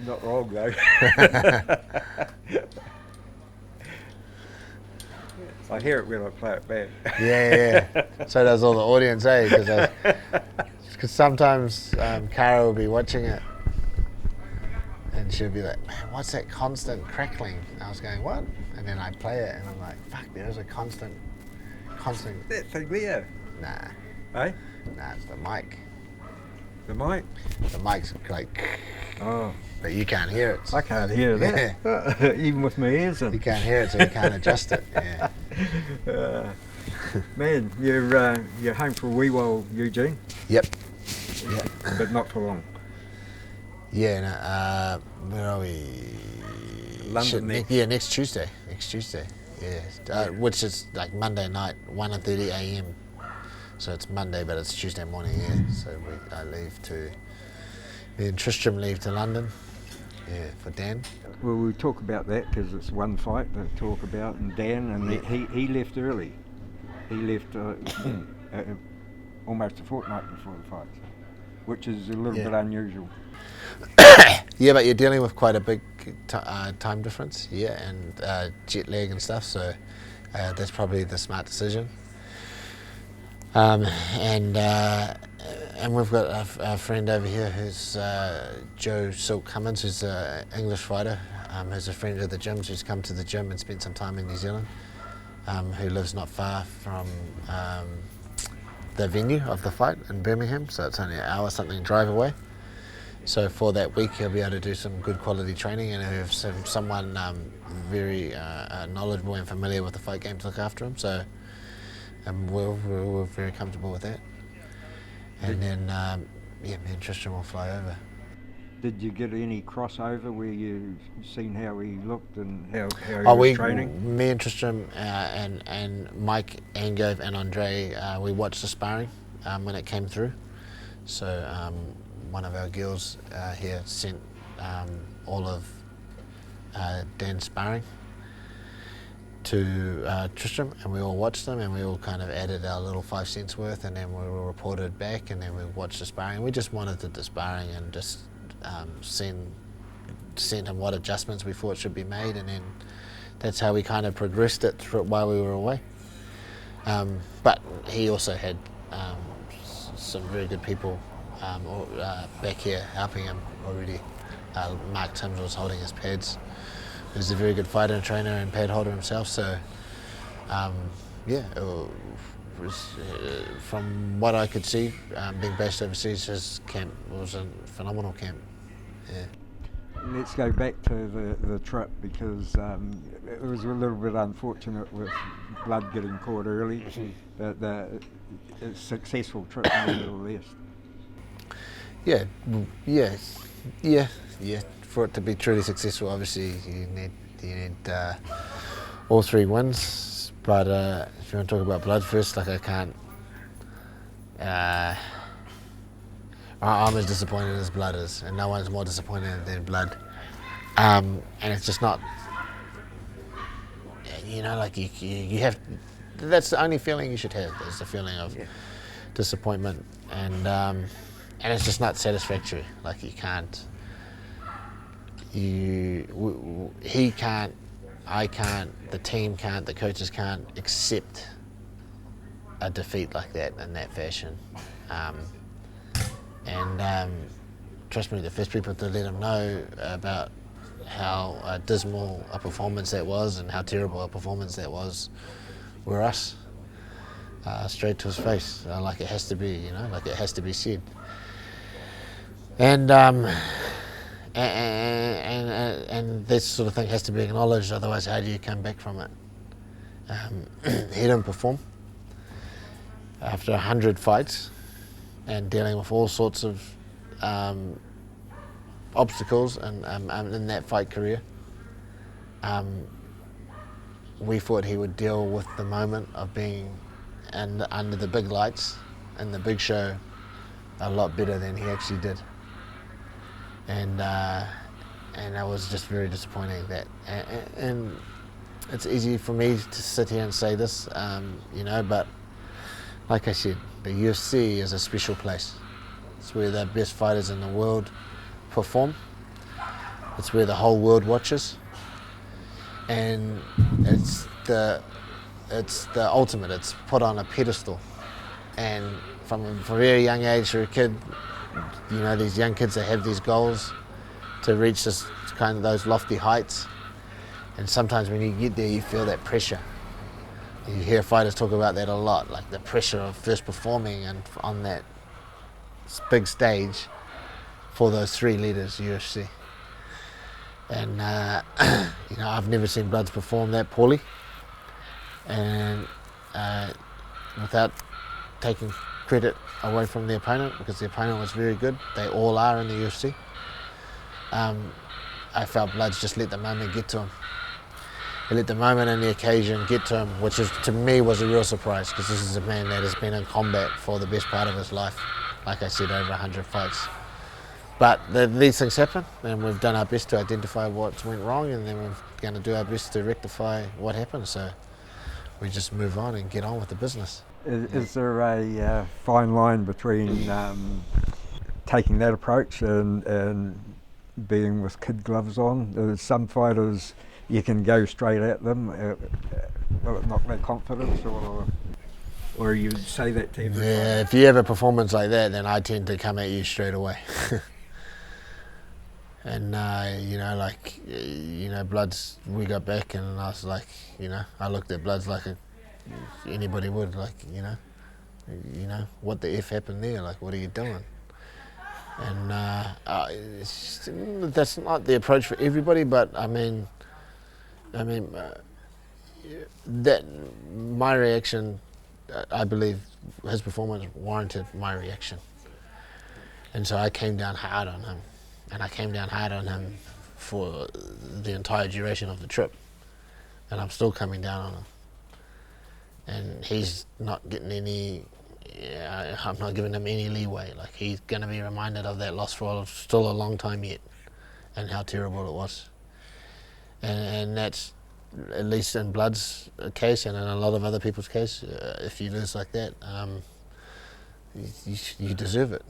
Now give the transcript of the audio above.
Not wrong though. I hear it when I play it back. Yeah. So does all the audience, eh? Because sometimes Cara will be watching it and she'll be like, man, what's that constant crackling? And I was going, what? And then I play it and I'm like, fuck, there's a constant. That thing there. Nah, Eh? nah, it's the mic. The mic? The mic's like, Oh. but you can't hear it. I can't hear that. Even with my ears in. You can't hear it, so you can't adjust it. Yeah. Man, you're home for a wee while, Eugene, Yep. Yeah. but not for long. Yeah. No, where are we? London next. Yeah, next Tuesday. Yeah. Which is like Monday night, 1:30 a.m. So it's Monday, but it's Tuesday morning. Yeah. So I leave to. Me and Tristram leave to London. Yeah, for Dan. Well, we'll talk about that because it's one fight to talk about, and Dan, and he left early. He left almost a fortnight before the fight, which is a little bit unusual. Yeah, but you're dealing with quite a big time difference, and jet lag and stuff, so that's probably the smart decision. And we've got a friend over here who's Joe Silk Cummins, who's an English fighter, who's a friend of the gym's, who's come to the gym and spent some time in New Zealand, who lives not far from the venue of the fight in Birmingham, so it's only an hour something drive away. So for that week he'll be able to do some good quality training, and he'll have someone very knowledgeable and familiar with the fight game to look after him, so we're very comfortable with that. And then me and Tristram will fly over. Did you get any crossover where you seen how he looked and how he was training? Me and Tristram and Mike, Angove and Andre, we watched the sparring when it came through. So one of our girls here sent all of Dan's sparring to Tristram, and we all watched them, and we all kind of added our little 5 cents worth, and then we all reported back, and then we watched the sparring. We just monitored the sparring and just sent him what adjustments we thought should be made, and then that's how we kind of progressed it while we were away. But he also had some very good people back here helping him already. Mark Timms was holding his pads. He's a very good fighter and trainer and pad holder himself, so it was, from what I could see, being based overseas, his camp was a phenomenal camp. Yeah. Let's go back to the trip, because it was a little bit unfortunate with blood getting caught early, but a successful trip nevertheless. Yeah. For it to be truly successful, obviously you need all 3 wins. But if you want to talk about blood first, like I can't. I'm as disappointed as blood is, and no one's more disappointed than blood. And it's just not. Like you have. That's the only feeling you should have. Is the feeling of disappointment, and it's just not satisfactory. Like you can't. He can't, I can't, the team can't, the coaches can't accept a defeat like that in that fashion. Trust me, the first people to let him know about how dismal a performance that was and how terrible a performance that was were us. Straight to his face, like it has to be, like it has to be said. And this sort of thing has to be acknowledged, otherwise how do you come back from it? He didn't perform after 100 fights and dealing with all sorts of obstacles and in that fight career. We thought he would deal with the moment of being under the big lights and the big show a lot better than he actually did. And that was just very disappointing. And it's easy for me to sit here and say this, but like I said, the UFC is a special place. It's where the best fighters in the world perform. It's where the whole world watches, and it's the ultimate. It's put on a pedestal, and from a very young age, you're a kid. You know, these young kids that have these goals to reach this kind of those lofty heights, and sometimes when you get there, you feel that pressure. You hear fighters talk about that a lot, like the pressure of first performing and on that big stage for those three leaders, UFC. And you know, I've never seen Bloods perform that poorly, and without taking credit away from the opponent, because the opponent was very good. They all are in the UFC. I felt Bloods just let the moment get to him. He let the moment and the occasion get to him, which is, to me, was a real surprise, because this is a man that has been in combat for the best part of his life. Like I said, over 100 fights. But these things happen, and we've done our best to identify what went wrong, and then we're going to do our best to rectify what happened. So we just move on and get on with the business. Is there a fine line between taking that approach and being with kid gloves on? There's some fighters you can go straight at them, will it knock their confidence, or you say that to everybody? Yeah, if you have a performance like that, then I tend to come at you straight away. And you know, like, you know, Bloods, we got back, and I was like, you know, I looked at Bloods like anybody would, like, you know, what the F happened there? Like, what are you doing? And that's not the approach for everybody, but I mean, that my reaction, I believe, his performance warranted my reaction, and so I came down hard on him, and I came down hard on him for the entire duration of the trip, and I'm still coming down on him, and he's not getting any. I'm not giving him any leeway. Like, he's going to be reminded of that loss for still a long time yet, and how terrible it was. And that's, at least in Blood's case, and in a lot of other people's case, if you lose like that, you deserve it.